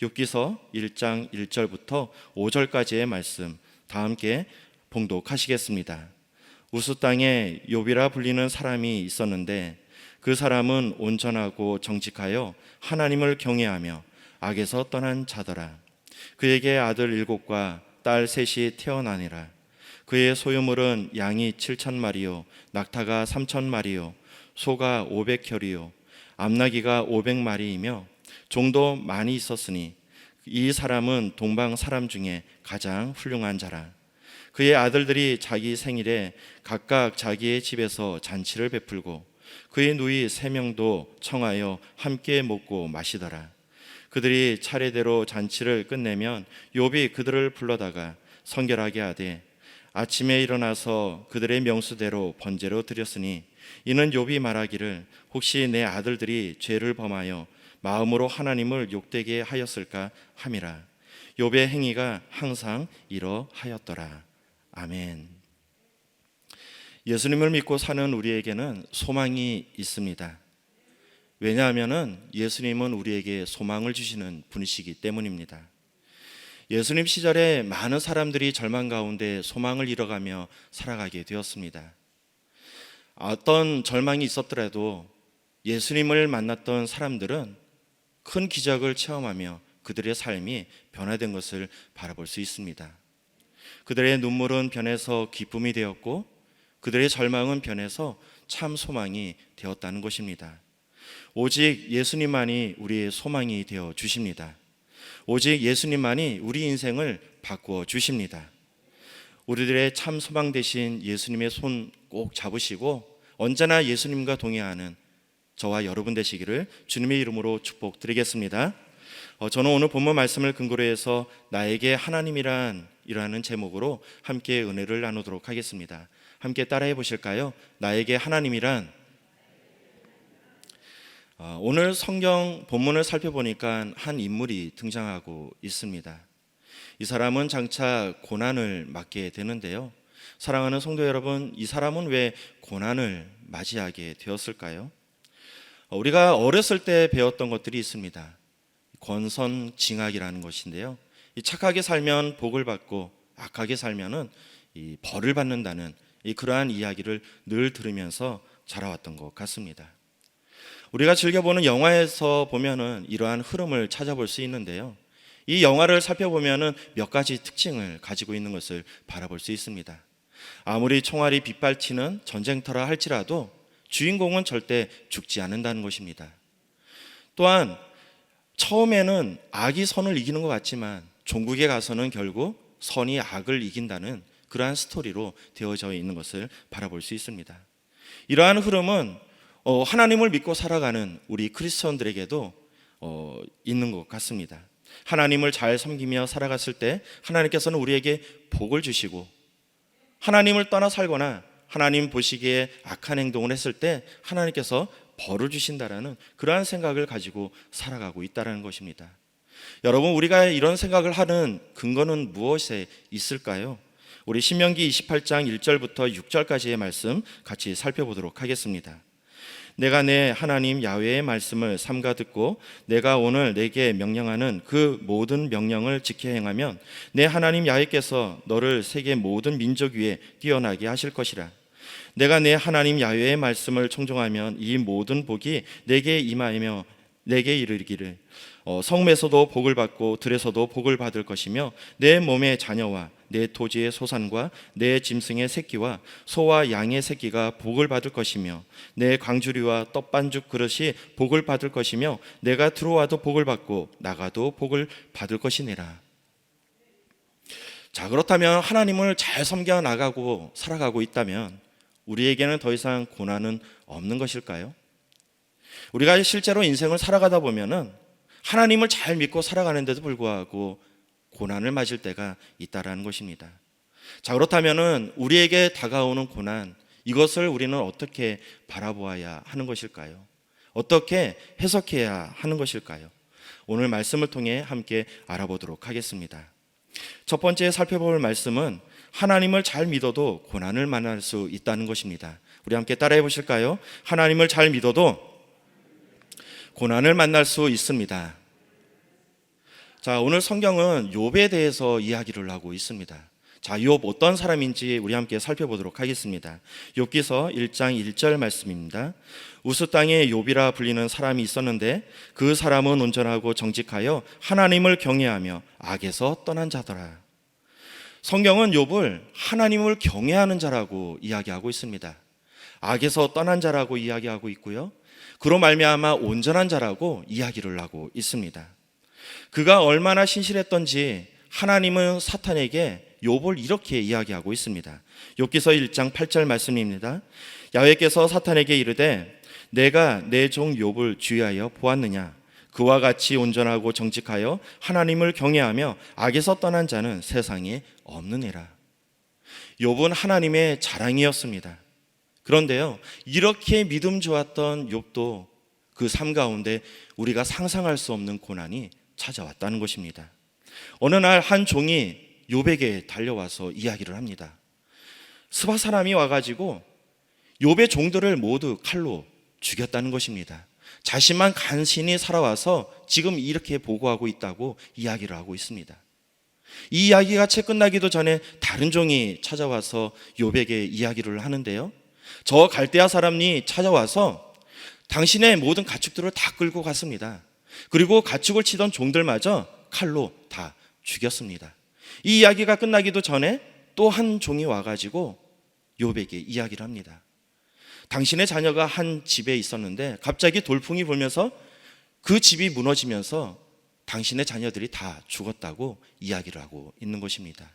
욥기서 1장 1절부터 5절까지의 말씀 다 함께 봉독하시겠습니다. 우스 땅에 욥이라 불리는 사람이 있었는데 그 사람은 온전하고 정직하여 하나님을 경외하며 악에서 떠난 자더라. 그에게 아들 7과 딸 3이 태어나니라. 그의 소유물은 양이 7,000마리요 낙타가 3,000마리요 소가 500혈이요 암나귀가 500마리이며 종도 많이 있었으니 이 사람은 동방 사람 중에 가장 훌륭한 자라. 그의 아들들이 자기 생일에 각각 자기의 집에서 잔치를 베풀고 그의 누이 3명도 청하여 함께 먹고 마시더라. 그들이 차례대로 잔치를 끝내면 욥이 그들을 불러다가 성결하게 하되 아침에 일어나서 그들의 명수대로 번제로 드렸으니 이는 욥이 말하기를 혹시 내 아들들이 죄를 범하여 마음으로 하나님을 욕되게 하였을까 함이라. 욥의 행위가 항상 이러하였더라. 아멘. 예수님을 믿고 사는 우리에게는 소망이 있습니다. 왜냐하면 예수님은 우리에게 소망을 주시는 분이시기 때문입니다. 예수님 시절에 많은 사람들이 절망 가운데 소망을 잃어가며 살아가게 되었습니다. 어떤 절망이 있었더라도 예수님을 만났던 사람들은 큰 기적을 체험하며 그들의 삶이 변화된 것을 바라볼 수 있습니다. 그들의 눈물은 변해서 기쁨이 되었고 그들의 절망은 변해서 참 소망이 되었다는 것입니다. 오직 예수님만이 우리의 소망이 되어 주십니다. 오직 예수님만이 우리 인생을 바꾸어 주십니다. 우리들의 참 소망 되신 예수님의 손 꼭 잡으시고 언제나 예수님과 동행하는 저와 여러분 되시기를 주님의 이름으로 축복드리겠습니다. 저는 오늘 본문 말씀을 근거로 해서 나에게 하나님이란 이라는 제목으로 함께 은혜를 나누도록 하겠습니다. 함께 따라해 보실까요? 나에게 하나님이란. 오늘 성경 본문을 살펴보니까 한 인물이 등장하고 있습니다. 이 사람은 장차 고난을 맞게 되는데요. 사랑하는 성도 여러분, 이 사람은 왜 고난을 맞이하게 되었을까요? 우리가 어렸을 때 배웠던 것들이 있습니다. 권선징악이라는 것인데요. 착하게 살면 복을 받고 악하게 살면은 이 벌을 받는다는 그러한 이야기를 늘 들으면서 자라왔던 것 같습니다. 우리가 즐겨보는 영화에서 보면은 이러한 흐름을 찾아볼 수 있는데요. 이 영화를 살펴보면은 몇 가지 특징을 가지고 있는 것을 바라볼 수 있습니다. 아무리 총알이 빗발치는 전쟁터라 할지라도 주인공은 절대 죽지 않는다는 것입니다. 또한 처음에는 악이 선을 이기는 것 같지만 종국에 가서는 결국 선이 악을 이긴다는 그러한 스토리로 되어져 있는 것을 바라볼 수 있습니다. 이러한 흐름은 하나님을 믿고 살아가는 우리 크리스천들에게도 있는 것 같습니다. 하나님을 잘 섬기며 살아갔을 때 하나님께서는 우리에게 복을 주시고, 하나님을 떠나 살거나 하나님 보시기에 악한 행동을 했을 때 하나님께서 벌을 주신다라는 그러한 생각을 가지고 살아가고 있다는 것입니다. 여러분, 우리가 이런 생각을 하는 근거는 무엇에 있을까요? 우리 신명기 28장 1절부터 6절까지의 말씀 같이 살펴보도록 하겠습니다. 내가 내 하나님 야훼의 말씀을 삼가 듣고 내가 오늘 내게 명령하는 그 모든 명령을 지켜 행하면 내 하나님 야훼께서 너를 세계 모든 민족 위에 뛰어나게 하실 것이라. 내가 내 하나님 야훼의 말씀을 청종하면 이 모든 복이 내게 임하며 내게 이르기를 성읍에서도 복을 받고 들에서도 복을 받을 것이며 내 몸의 자녀와 내 토지의 소산과 내 짐승의 새끼와 소와 양의 새끼가 복을 받을 것이며 내 광주리와 떡반죽 그릇이 복을 받을 것이며 내가 들어와도 복을 받고 나가도 복을 받을 것이니라. 자, 그렇다면 하나님을 잘 섬겨 나가고 살아가고 있다면 우리에게는 더 이상 고난은 없는 것일까요? 우리가 실제로 인생을 살아가다 보면은 하나님을 잘 믿고 살아가는데도 불구하고 고난을 맞을 때가 있다라는 것입니다. 자, 그렇다면은 우리에게 다가오는 고난, 이것을 우리는 어떻게 바라보아야 하는 것일까요? 어떻게 해석해야 하는 것일까요? 오늘 말씀을 통해 함께 알아보도록 하겠습니다. 첫 번째 살펴볼 말씀은 하나님을 잘 믿어도 고난을 만날 수 있다는 것입니다. 우리 함께 따라해 보실까요? 하나님을 잘 믿어도 고난을 만날 수 있습니다. 자, 오늘 성경은 욥에 대해서 이야기를 하고 있습니다. 자, 욥 어떤 사람인지 우리 함께 살펴보도록 하겠습니다. 욥기서 1장 1절 말씀입니다. 우스 땅에 욥이라 불리는 사람이 있었는데 그 사람은 온전하고 정직하여 하나님을 경외하며 악에서 떠난 자더라. 성경은 욥을 하나님을 경외하는 자라고 이야기하고 있습니다. 악에서 떠난 자라고 이야기하고 있고요, 그로 말미암아 온전한 자라고 이야기를 하고 있습니다. 그가 얼마나 신실했던지 하나님은 사탄에게 욥을 이렇게 이야기하고 있습니다. 욥기서 1장 8절 말씀입니다. 야훼께서 사탄에게 이르되 내가 내 종 욥을 주의하여 보았느냐? 그와 같이 온전하고 정직하여 하나님을 경외하며 악에서 떠난 자는 세상에 없느니라. 욥은 하나님의 자랑이었습니다. 그런데요, 이렇게 믿음 좋았던 욥도 그 삶 가운데 우리가 상상할 수 없는 고난이 찾아왔다는 것입니다. 어느 날 한 종이 욥에게 달려와서 이야기를 합니다. 스바 사람이 와가지고 욥의 종들을 모두 칼로 죽였다는 것입니다. 자신만 간신히 살아와서 지금 이렇게 보고하고 있다고 이야기를 하고 있습니다. 이 이야기가 채 끝나기도 전에 다른 종이 찾아와서 욥에게 이야기를 하는데요, 저 갈대아 사람이 찾아와서 당신의 모든 가축들을 다 끌고 갔습니다. 그리고 가축을 치던 종들마저 칼로 다 죽였습니다. 이 이야기가 끝나기도 전에 또 한 종이 와가지고 욥에게 이야기를 합니다. 당신의 자녀가 한 집에 있었는데 갑자기 돌풍이 불면서 그 집이 무너지면서 당신의 자녀들이 다 죽었다고 이야기를 하고 있는 것입니다.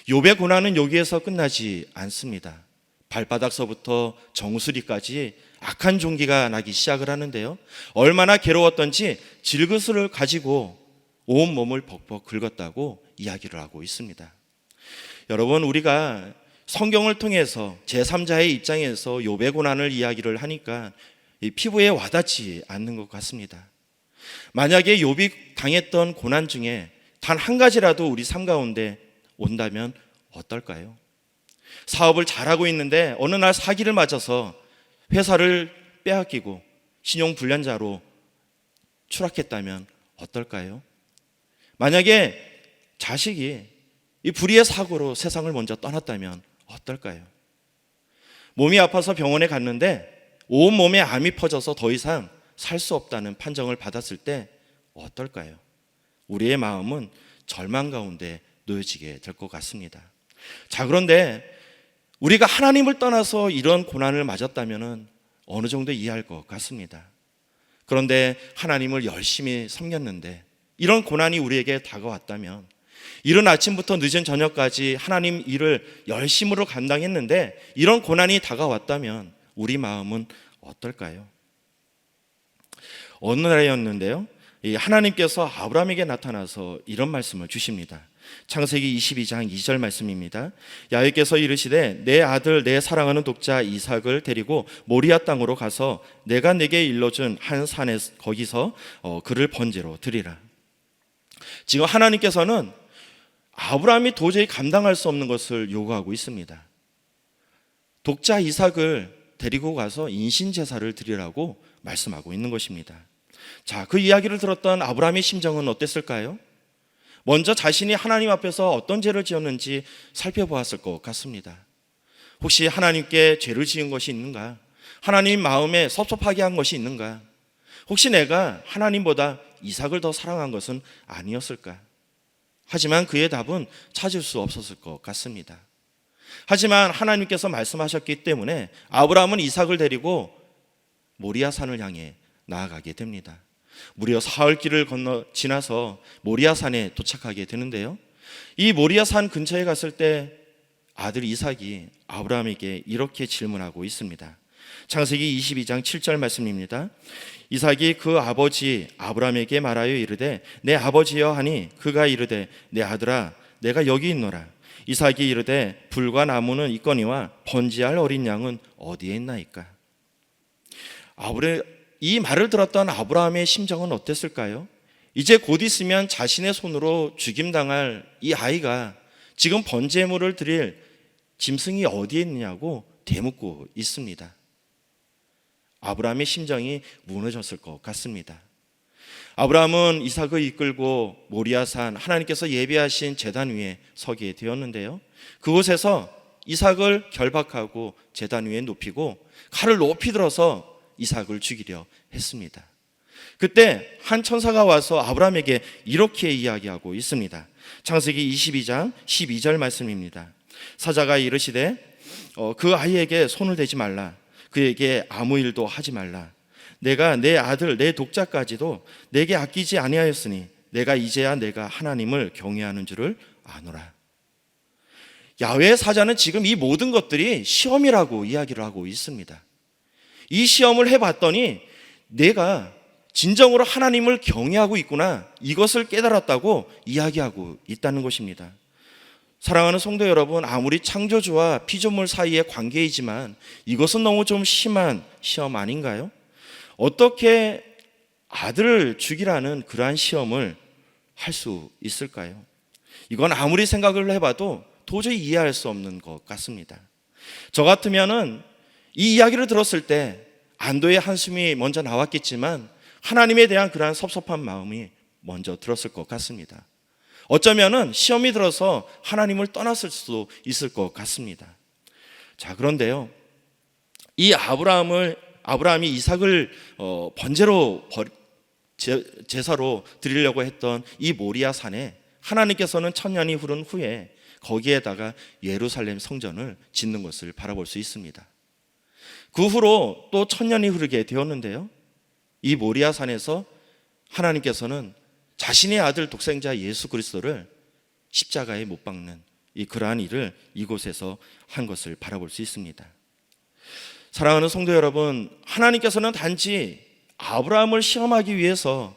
욥의 고난은 여기에서 끝나지 않습니다. 발바닥서부터 정수리까지 악한 종기가 나기 시작을 하는데요, 얼마나 괴로웠던지 질그스를 가지고 온 몸을 벅벅 긁었다고 이야기를 하고 있습니다. 여러분, 우리가 성경을 통해서 제3자의 입장에서 욥의 고난을 이야기를 하니까 이 피부에 와닿지 않는 것 같습니다. 만약에 욥이 당했던 고난 중에 단 한 가지라도 우리 삶 가운데 온다면 어떨까요? 사업을 잘하고 있는데 어느 날 사기를 맞아서 회사를 빼앗기고 신용불량자로 추락했다면 어떨까요? 만약에 자식이 이 불의의 사고로 세상을 먼저 떠났다면 어떨까요? 몸이 아파서 병원에 갔는데 온몸에 암이 퍼져서 더 이상 살 수 없다는 판정을 받았을 때 어떨까요? 우리의 마음은 절망 가운데 놓여지게 될 것 같습니다. 자, 그런데 우리가 하나님을 떠나서 이런 고난을 맞았다면 어느 정도 이해할 것 같습니다. 그런데 하나님을 열심히 섬겼는데 이런 고난이 우리에게 다가왔다면, 이른 아침부터 늦은 저녁까지 하나님 일을 열심으로 감당했는데 이런 고난이 다가왔다면 우리 마음은 어떨까요? 어느 날이었는데요, 하나님께서 아브라함에게 나타나서 이런 말씀을 주십니다. 창세기 22장 2절 말씀입니다. 야훼께서 이르시되 내 아들 내 사랑하는 독자 이삭을 데리고 모리아 땅으로 가서 내가 내게 일러준 한 산에 거기서 그를 번제로 드리라. 지금 하나님께서는 아브라함이 도저히 감당할 수 없는 것을 요구하고 있습니다. 독자 이삭을 데리고 가서 인신제사를 드리라고 말씀하고 있는 것입니다. 자, 그 이야기를 들었던 아브라함의 심정은 어땠을까요? 먼저 자신이 하나님 앞에서 어떤 죄를 지었는지 살펴보았을 것 같습니다. 혹시 하나님께 죄를 지은 것이 있는가? 하나님 마음에 섭섭하게 한 것이 있는가? 혹시 내가 하나님보다 이삭을 더 사랑한 것은 아니었을까? 하지만 그의 답은 찾을 수 없었을 것 같습니다. 하지만 하나님께서 말씀하셨기 때문에 아브라함은 이삭을 데리고 모리아 산을 향해 나아가게 됩니다. 무려 사흘 길을 건너 지나서 모리아 산에 도착하게 되는데요, 이 모리아 산 근처에 갔을 때 아들 이삭이 아브라함에게 이렇게 질문하고 있습니다. 창세기 22장 7절 말씀입니다. 이삭이 그 아버지 아브라함에게 말하여 이르되 내 아버지여 하니 그가 이르되 내 아들아 내가 여기 있노라. 이삭이 이르되 불과 나무는 있거니와 번제할 어린 양은 어디에 있나이까? 이 말을 들었던 아브라함의 심정은 어땠을까요? 이제 곧 있으면 자신의 손으로 죽임당할 이 아이가 지금 번제물을 드릴 짐승이 어디에 있느냐고 되묻고 있습니다. 아브라함의 심정이 무너졌을 것 같습니다. 아브라함은 이삭을 이끌고 모리아산 하나님께서 예비하신 제단 위에 서게 되었는데요. 그곳에서 이삭을 결박하고 제단 위에 눕히고 칼을 높이 들어서 이삭을 죽이려 했습니다. 그때 한 천사가 와서 아브라함에게 이렇게 이야기하고 있습니다. 창세기 22장 12절 말씀입니다. 사자가 이르시되 그 아이에게 손을 대지 말라. 그에게 아무 일도 하지 말라. 내가 내 아들 내 독자까지도 내게 아끼지 아니하였으니 내가 이제야 내가 하나님을 경외하는 줄을 아노라. 야훼의 사자는 지금 이 모든 것들이 시험이라고 이야기를 하고 있습니다. 이 시험을 해봤더니 내가 진정으로 하나님을 경외하고 있구나, 이것을 깨달았다고 이야기하고 있다는 것입니다. 사랑하는 성도 여러분, 아무리 창조주와 피조물 사이의 관계이지만 이것은 너무 좀 심한 시험 아닌가요? 어떻게 아들을 죽이라는 그러한 시험을 할 수 있을까요? 이건 아무리 생각을 해봐도 도저히 이해할 수 없는 것 같습니다. 저 같으면은 이 이야기를 들었을 때 안도의 한숨이 먼저 나왔겠지만 하나님에 대한 그러한 섭섭한 마음이 먼저 들었을 것 같습니다. 어쩌면은 시험이 들어서 하나님을 떠났을 수도 있을 것 같습니다. 자, 그런데요, 이 아브라함이 이삭을 번제로 제사로 드리려고 했던 이 모리아 산에 하나님께서는 천년이 흐른 후에 거기에다가 예루살렘 성전을 짓는 것을 바라볼 수 있습니다. 그 후로 또 천년이 흐르게 되었는데요, 이 모리아 산에서 하나님께서는 자신의 아들 독생자 예수 그리스도를 십자가에 못 박는 그러한 일을 이곳에서 한 것을 바라볼 수 있습니다. 사랑하는 성도 여러분, 하나님께서는 단지 아브라함을 시험하기 위해서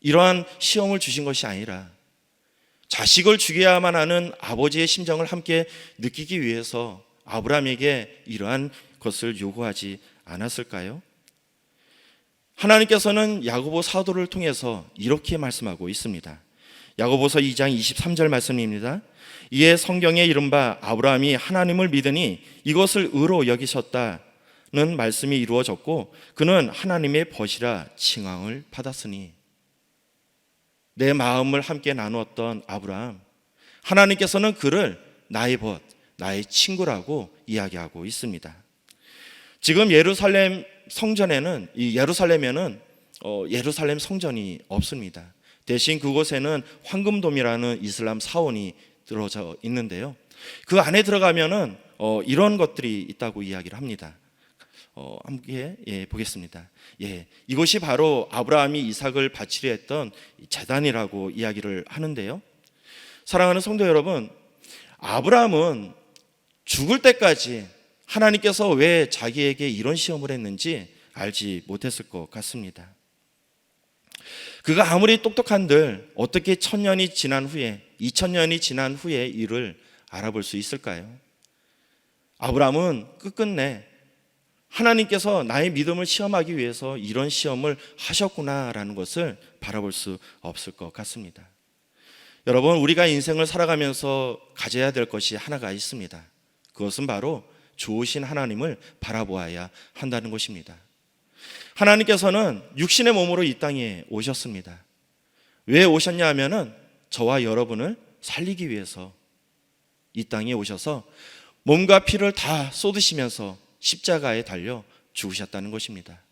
이러한 시험을 주신 것이 아니라 자식을 죽여야만 하는 아버지의 심정을 함께 느끼기 위해서 아브라함에게 이러한 것을 요구하지 않았을까요? 하나님께서는 야고보 사도를 통해서 이렇게 말씀하고 있습니다. 야고보서 2장 23절 말씀입니다. 이에 성경에 이른바 아브라함이 하나님을 믿으니 이것을 의로 여기셨다는 말씀이 이루어졌고 그는 하나님의 벗이라 칭함을 받았으니. 내 마음을 함께 나누었던 아브라함, 하나님께서는 그를 나의 벗, 나의 친구라고 이야기하고 있습니다. 지금 예루살렘 성전에는, 이 예루살렘에는 예루살렘 성전이 없습니다. 대신 그곳에는 황금돔이라는 이슬람 사원이 들어져 있는데요, 그 안에 들어가면은 이런 것들이 있다고 이야기를 합니다. 함께 보겠습니다. 이것이 바로 아브라함이 이삭을 바치려 했던 제단이라고 이야기를 하는데요, 사랑하는 성도 여러분, 아브라함은 죽을 때까지 하나님께서 왜 자기에게 이런 시험을 했는지 알지 못했을 것 같습니다. 그가 아무리 똑똑한들 어떻게 1000년이 지난 후에, 2000년이 지난 후에 이를 알아볼 수 있을까요? 아브라함은 끝끝내 하나님께서 나의 믿음을 시험하기 위해서 이런 시험을 하셨구나라는 것을 바라볼 수 없을 것 같습니다. 여러분, 우리가 인생을 살아가면서 가져야 될 것이 하나가 있습니다. 그것은 바로 좋으신 하나님을 바라보아야 한다는 것입니다. 하나님께서는 육신의 몸으로 이 땅에 오셨습니다. 왜 오셨냐 하면은 저와 여러분을 살리기 위해서 이 땅에 오셔서 몸과 피를 다 쏟으시면서 십자가에 달려 죽으셨다는 것입니다.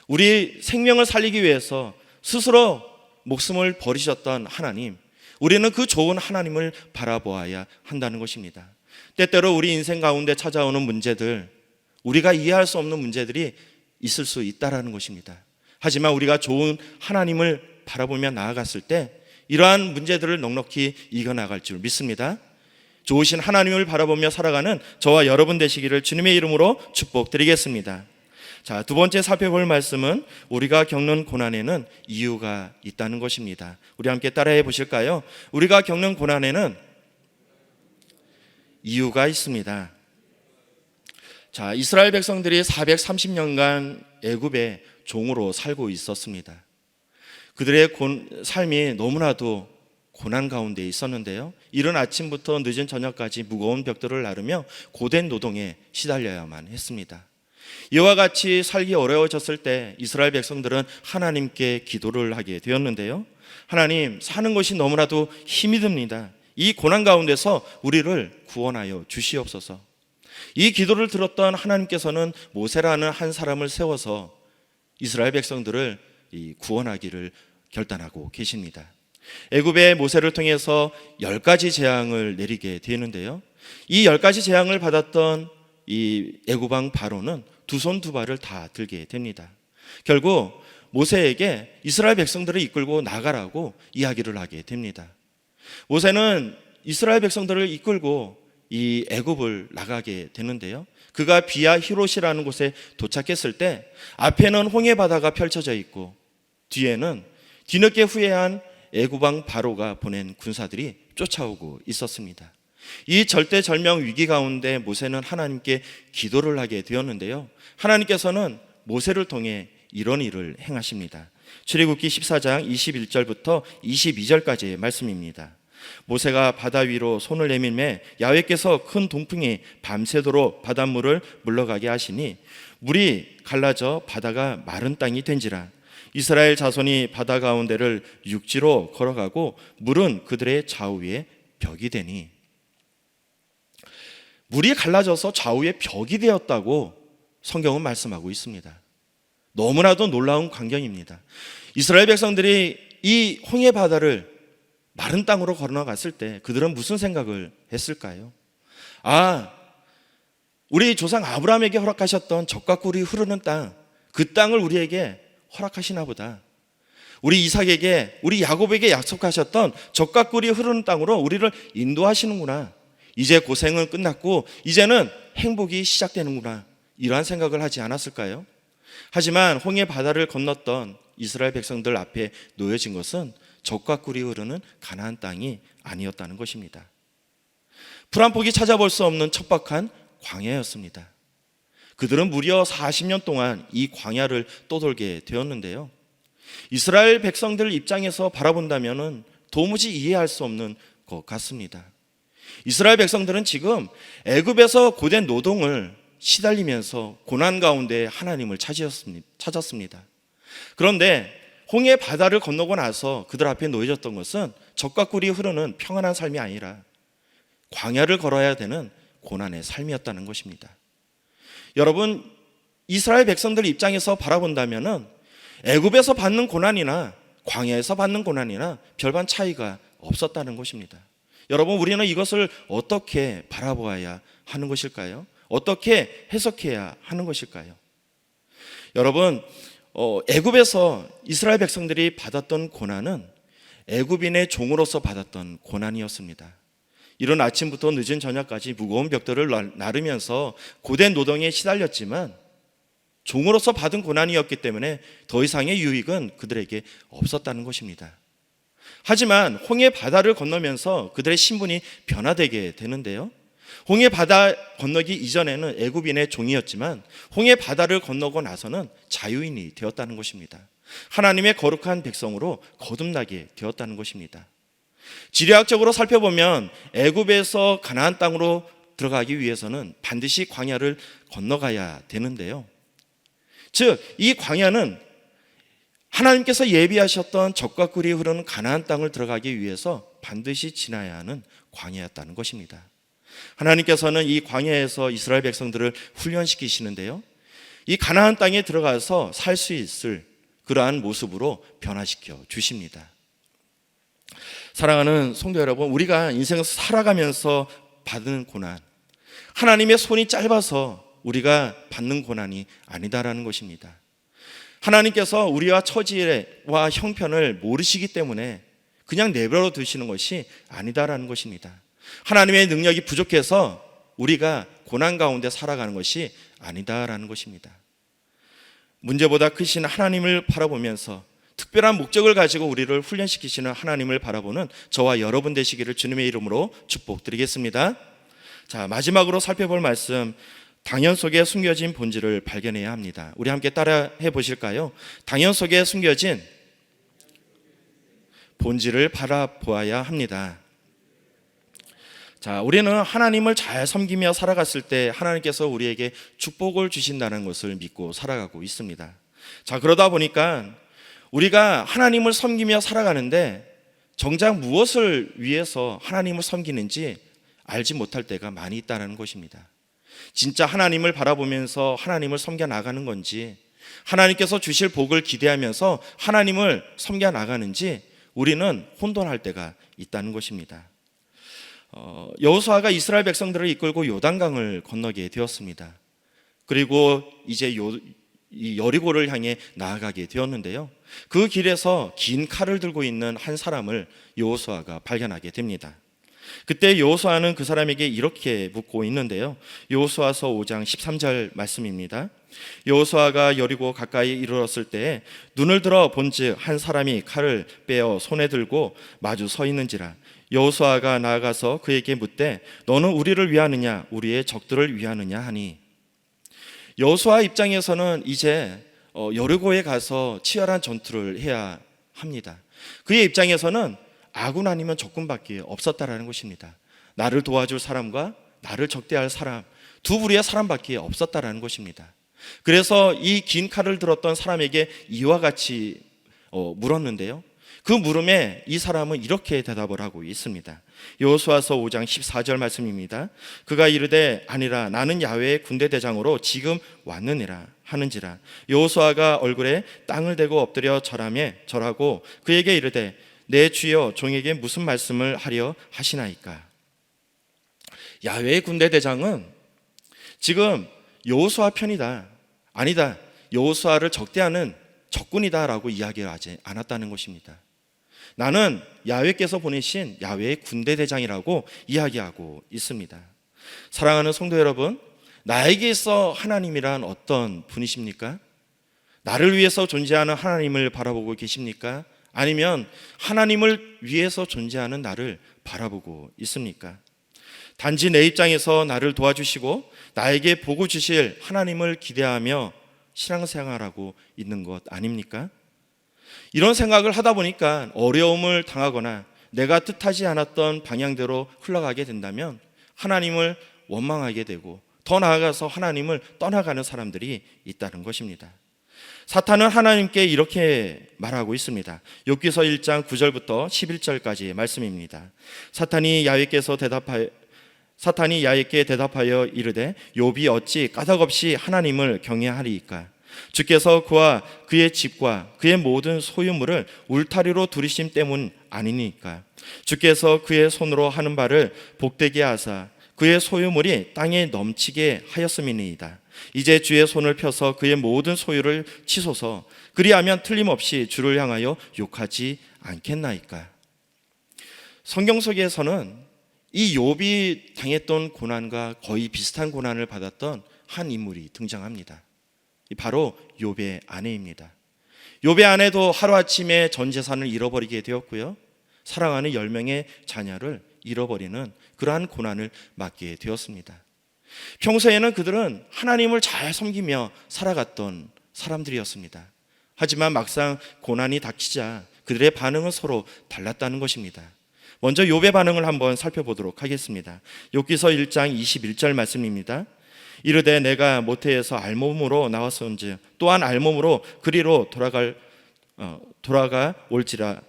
우리 생명을 살리기 위해서 스스로 목숨을 버리셨던 하나님, 우리는 그 좋은 하나님을 바라보아야 한다는 것입니다. 때때로 우리 인생 가운데 찾아오는 문제들, 우리가 이해할 수 없는 문제들이 있을 수 있다라는 것입니다. 하지만 우리가 좋은 하나님을 바라보며 나아갔을 때 이러한 문제들을 넉넉히 이겨나갈 줄 믿습니다. 좋으신 하나님을 바라보며 살아가는 저와 여러분 되시기를 주님의 이름으로 축복드리겠습니다. 자, 두 번째 살펴볼 말씀은 우리가 겪는 고난에는 이유가 있다는 것입니다. 우리 함께 따라해 보실까요? 우리가 겪는 고난에는 이유가 있습니다. 자, 이스라엘 백성들이 430년간 애굽의 종으로 살고 있었습니다. 그들의 삶이 너무나도 고난 가운데 있었는데요, 이른 아침부터 늦은 저녁까지 무거운 벽돌을 나르며 고된 노동에 시달려야만 했습니다. 이와 같이 살기 어려워졌을 때 이스라엘 백성들은 하나님께 기도를 하게 되었는데요. 하나님, 사는 것이 너무나도 힘이 듭니다. 이 고난 가운데서 우리를 구원하여 주시옵소서. 이 기도를 들었던 하나님께서는 모세라는 한 사람을 세워서 이스라엘 백성들을 구원하기를 결단하고 계십니다. 애굽의 모세를 통해서 10가지 재앙을 내리게 되는데요. 이 10가지 재앙을 받았던 이 애굽 왕 바로는 두 손 두 발을 다 들게 됩니다. 결국 모세에게 이스라엘 백성들을 이끌고 나가라고 이야기를 하게 됩니다. 모세는 이스라엘 백성들을 이끌고 이 애굽을 나가게 되는데요. 그가 비아 히롯이라는 곳에 도착했을 때 앞에는 홍해 바다가 펼쳐져 있고 뒤에는 뒤늦게 후회한 애굽 왕 바로가 보낸 군사들이 쫓아오고 있었습니다. 이 절대절명 위기 가운데 모세는 하나님께 기도를 하게 되었는데요. 하나님께서는 모세를 통해 이런 일을 행하십니다. 출애굽기 14장 21절부터 22절까지의 말씀입니다. 모세가 바다 위로 손을 내밀매 야훼께서 큰 동풍이 밤새도록 바닷물을 물러가게 하시니 물이 갈라져 바다가 마른 땅이 된지라. 이스라엘 자손이 바다 가운데를 육지로 걸어가고 물은 그들의 좌우에 벽이 되니. 물이 갈라져서 좌우에 벽이 되었다고 성경은 말씀하고 있습니다. 너무나도 놀라운 광경입니다. 이스라엘 백성들이 이 홍해 바다를 마른 땅으로 걸어갔을 때 그들은 무슨 생각을 했을까요? 우리 조상 아브라함에게 허락하셨던 젖과 꿀이 흐르는 땅, 그 땅을 우리에게 허락하시나 보다. 우리 이삭에게, 우리 야곱에게 약속하셨던 젖과 꿀이 흐르는 땅으로 우리를 인도하시는구나. 이제 고생은 끝났고 이제는 행복이 시작되는구나. 이러한 생각을 하지 않았을까요? 하지만 홍해 바다를 건넜던 이스라엘 백성들 앞에 놓여진 것은 젖과 꿀이 흐르는 가나안 땅이 아니었다는 것입니다. 풀 한 폭이 찾아볼 수 없는 척박한 광야였습니다. 그들은 무려 40년 동안 이 광야를 떠돌게 되었는데요. 이스라엘 백성들 입장에서 바라본다면 도무지 이해할 수 없는 것 같습니다. 이스라엘 백성들은 지금 애굽에서 고된 노동을 시달리면서 고난 가운데 하나님을 찾았습니다. 그런데 홍해 바다를 건너고 나서 그들 앞에 놓여졌던 것은 젖과 꿀이 흐르는 평안한 삶이 아니라 광야를 걸어야 되는 고난의 삶이었다는 것입니다. 여러분, 이스라엘 백성들 입장에서 바라본다면 애굽에서 받는 고난이나 광야에서 받는 고난이나 별반 차이가 없었다는 것입니다. 여러분, 우리는 이것을 어떻게 바라보아야 하는 것일까요? 어떻게 해석해야 하는 것일까요? 여러분, 애굽에서 이스라엘 백성들이 받았던 고난은 애굽인의 종으로서 받았던 고난이었습니다. 이른 아침부터 늦은 저녁까지 무거운 벽돌을 나르면서 고된 노동에 시달렸지만 종으로서 받은 고난이었기 때문에 더 이상의 유익은 그들에게 없었다는 것입니다. 하지만 홍해 바다를 건너면서 그들의 신분이 변화되게 되는데요. 홍해 바다 건너기 이전에는 애굽인의 종이었지만 홍해 바다를 건너고 나서는 자유인이 되었다는 것입니다. 하나님의 거룩한 백성으로 거듭나게 되었다는 것입니다. 지리학적으로 살펴보면 애굽에서 가나안 땅으로 들어가기 위해서는 반드시 광야를 건너가야 되는데요. 즉, 이 광야는 하나님께서 예비하셨던 젖과 꿀이 흐르는 가나안 땅을 들어가기 위해서 반드시 지나야 하는 광야였다는 것입니다. 하나님께서는 이 광야에서 이스라엘 백성들을 훈련시키시는데요. 이 가나안 땅에 들어가서 살 수 있을 그러한 모습으로 변화시켜 주십니다. 사랑하는 성도 여러분, 우리가 인생에서 살아가면서 받는 고난, 하나님의 손이 짧아서 우리가 받는 고난이 아니다라는 것입니다. 하나님께서 우리와 처지와 형편을 모르시기 때문에 그냥 내버려 두시는 것이 아니다라는 것입니다. 하나님의 능력이 부족해서 우리가 고난 가운데 살아가는 것이 아니다라는 것입니다. 문제보다 크신 하나님을 바라보면서 특별한 목적을 가지고 우리를 훈련시키시는 하나님을 바라보는 저와 여러분 되시기를 주님의 이름으로 축복드리겠습니다. 자, 마지막으로 살펴볼 말씀, 당연 속에 숨겨진 본질을 발견해야 합니다. 우리 함께 따라해 보실까요? 당연 속에 숨겨진 본질을 바라보아야 합니다. 자, 우리는 하나님을 잘 섬기며 살아갔을 때 하나님께서 우리에게 축복을 주신다는 것을 믿고 살아가고 있습니다. 자, 그러다 보니까 우리가 하나님을 섬기며 살아가는데 정작 무엇을 위해서 하나님을 섬기는지 알지 못할 때가 많이 있다는 것입니다. 진짜 하나님을 바라보면서 하나님을 섬겨 나가는 건지, 하나님께서 주실 복을 기대하면서 하나님을 섬겨 나가는지 우리는 혼돈할 때가 있다는 것입니다. 여호수아가 이스라엘 백성들을 이끌고 요단강을 건너게 되었습니다. 그리고 이제 이 여리고를 향해 나아가게 되었는데요. 그 길에서 긴 칼을 들고 있는 한 사람을 여호수아가 발견하게 됩니다. 그때 여호수아는 그 사람에게 이렇게 묻고 있는데요. 여호수아서 5장 13절 말씀입니다. 여호수아가 여리고 가까이 이르렀을 때에 눈을 들어 본즉 한 사람이 칼을 빼어 손에 들고 마주 서 있는지라. 여호수아가 나아가서 그에게 묻되 너는 우리를 위하느냐 우리의 적들을 위하느냐 하니, 여호수아 입장에서는 이제 여리고에 가서 치열한 전투를 해야 합니다. 그의 입장에서는 아군 아니면 적군밖에 없었다라는 것입니다. 나를 도와줄 사람과 나를 적대할 사람, 두 부류의 사람밖에 없었다라는 것입니다. 그래서 이 긴 칼을 들었던 사람에게 이와 같이 물었는데요. 그 물음에 이 사람은 이렇게 대답을 하고 있습니다. 여호수아서 5장 14절 말씀입니다. 그가 이르되 아니라 나는 야훼의 군대 대장으로 지금 왔느니라 하는지라. 여호수아가 얼굴에 땅을 대고 엎드려 절하고 그에게 이르되 내 주여 종에게 무슨 말씀을 하려 하시나이까. 야훼의 군대 대장은 지금 여호수아 편이다, 아니다, 여호수아를 적대하는 적군이다 라고 이야기하지 않았다는 것입니다. 나는 야훼께서 보내신 야훼의 군대 대장이라고 이야기하고 있습니다. 사랑하는 성도 여러분, 나에게 있어 하나님이란 어떤 분이십니까? 나를 위해서 존재하는 하나님을 바라보고 계십니까? 아니면 하나님을 위해서 존재하는 나를 바라보고 있습니까? 단지 내 입장에서 나를 도와주시고 나에게 복을 주실 하나님을 기대하며 신앙생활하고 있는 것 아닙니까? 이런 생각을 하다 보니까 어려움을 당하거나 내가 뜻하지 않았던 방향대로 흘러가게 된다면 하나님을 원망하게 되고 더 나아가서 하나님을 떠나가는 사람들이 있다는 것입니다. 사탄은 하나님께 이렇게 말하고 있습니다. 욥기서 1장 9절부터 11절까지 말씀입니다. 사탄이 야훼께 대답하여 이르되 욥이 어찌 까닭없이 하나님을 경외하리이까. 주께서 그와 그의 집과 그의 모든 소유물을 울타리로 두리심 때문 아니니까. 주께서 그의 손으로 하는 바를 복되게 하사 그의 소유물이 땅에 넘치게 하였음이니이다. 이제 주의 손을 펴서 그의 모든 소유를 치소서. 그리하면 틀림없이 주를 향하여 욕하지 않겠나이까. 성경 속에서는 이 욥이 당했던 고난과 거의 비슷한 고난을 받았던 한 인물이 등장합니다. 바로 욥의 아내입니다. 욥의 아내도 하루아침에 전 재산을 잃어버리게 되었고요, 사랑하는 10명의 자녀를 잃어버리는 그러한 고난을 맞게 되었습니다. 평소에는 그들은 하나님을 잘 섬기며 살아갔던 사람들이었습니다. 하지만 막상 고난이 닥치자 그들의 반응은 서로 달랐다는 것입니다. 먼저 욥의 반응을 한번 살펴보도록 하겠습니다. 욥기서 1장 21절 말씀입니다. 이르되 내가 모태에서 알몸으로 나왔은즉 또한 알몸으로 그리로 돌아가 올지라.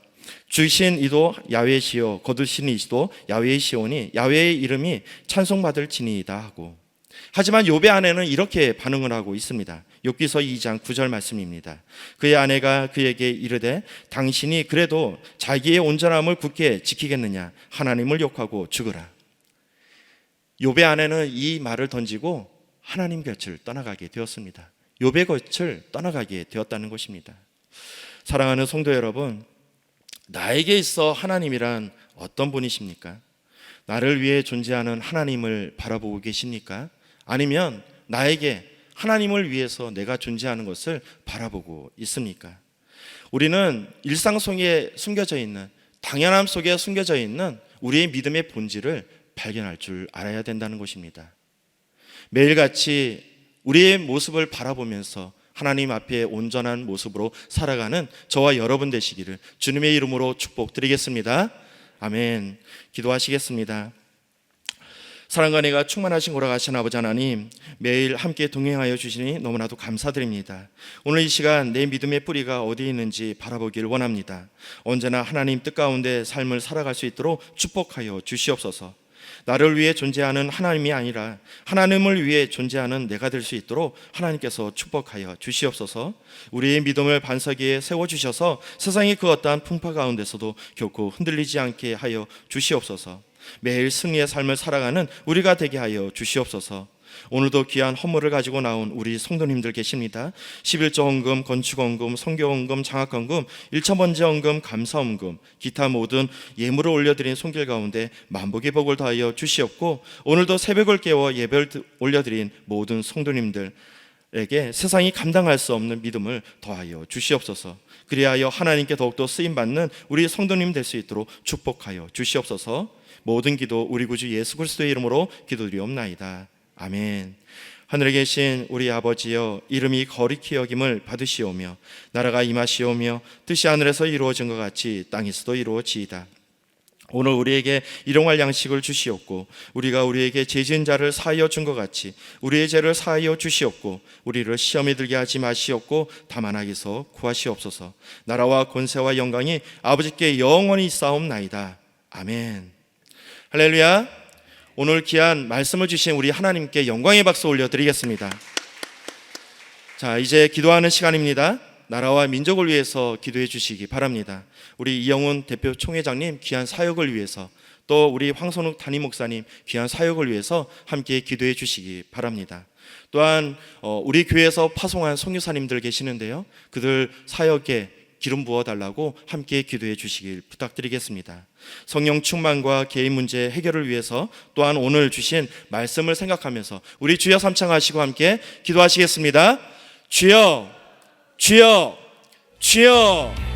주신 이도 야훼시요 거두신 이도 야훼시오니 야훼의 이름이 찬송받을지니이다 하고. 하지만 욥의 아내는 이렇게 반응을 하고 있습니다. 욥기서 2장 9절 말씀입니다. 그의 아내가 그에게 이르되 당신이 그래도 자기의 온전함을 굳게 지키겠느냐. 하나님을 욕하고 죽으라. 욥의 아내는 이 말을 던지고 하나님 곁을 떠나가게 되었습니다. 욥의 곁을 떠나가게 되었다는 것입니다. 사랑하는 성도 여러분, 나에게 있어 하나님이란 어떤 분이십니까? 나를 위해 존재하는 하나님을 바라보고 계십니까? 아니면 나에게 하나님을 위해서 내가 존재하는 것을 바라보고 있습니까? 우리는 일상 속에 숨겨져 있는, 당연함 속에 숨겨져 있는 우리의 믿음의 본질을 발견할 줄 알아야 된다는 것입니다. 매일같이 우리의 모습을 바라보면서 하나님 앞에 온전한 모습으로 살아가는 저와 여러분 되시기를 주님의 이름으로 축복드리겠습니다. 아멘. 기도하시겠습니다. 사랑과 은혜가 충만하신 고락하신 아버지 하나님, 매일 함께 동행하여 주시니 너무나도 감사드립니다. 오늘 이 시간 내 믿음의 뿌리가 어디에 있는지 바라보길 원합니다. 언제나 하나님 뜻 가운데 삶을 살아갈 수 있도록 축복하여 주시옵소서. 나를 위해 존재하는 하나님이 아니라 하나님을 위해 존재하는 내가 될 수 있도록 하나님께서 축복하여 주시옵소서. 우리의 믿음을 반석 위에 세워주셔서 세상의 그 어떠한 풍파 가운데서도 결코 흔들리지 않게 하여 주시옵소서. 매일 승리의 삶을 살아가는 우리가 되게 하여 주시옵소서. 오늘도 귀한 헌물을 가지고 나온 우리 성도님들 계십니다. 11조 헌금, 건축 헌금, 선교 헌금, 장학 헌금, 1차 번제 헌금, 감사 헌금, 기타 모든 예물을 올려드린 손길 가운데 만복의 복을 더하여 주시옵고, 오늘도 새벽을 깨워 예배를 올려드린 모든 성도님들에게 세상이 감당할 수 없는 믿음을 더하여 주시옵소서. 그리하여 하나님께 더욱더 쓰임받는 우리 성도님 될 수 있도록 축복하여 주시옵소서. 모든 기도 우리 구주 예수 그리스도의 이름으로 기도드리옵나이다. 아멘. 하늘에 계신 우리 아버지여, 이름이 거룩히 여김을 받으시오며 나라가 임하시오며 뜻이 하늘에서 이루어진 것 같이 땅에서도 이루어지이다. 오늘 우리에게 일용할 양식을 주시옵고, 우리가 우리에게 죄 지은 자를 사하여 준 것 같이 우리의 죄를 사하여 주시옵고, 우리를 시험에 들게 하지 마시옵고 다만 악에서 구하시옵소서. 나라와 권세와 영광이 아버지께 영원히 있사옵나이다. 아멘. 할렐루야. 오늘 귀한 말씀을 주신 우리 하나님께 영광의 박수 올려드리겠습니다. 자, 이제 기도하는 시간입니다. 나라와 민족을 위해서 기도해 주시기 바랍니다. 우리 이영훈 대표 총회장님 귀한 사역을 위해서, 또 우리 황선욱 담임 목사님 귀한 사역을 위해서 함께 기도해 주시기 바랍니다. 또한 우리 교회에서 파송한 선교사님들 계시는데요, 그들 사역에 기름 부어달라고 함께 기도해 주시길 부탁드리겠습니다. 성령 충만과 개인 문제 해결을 위해서 또한 오늘 주신 말씀을 생각하면서 우리 주여 삼창하시고 함께 기도하시겠습니다. 주여, 주여, 주여.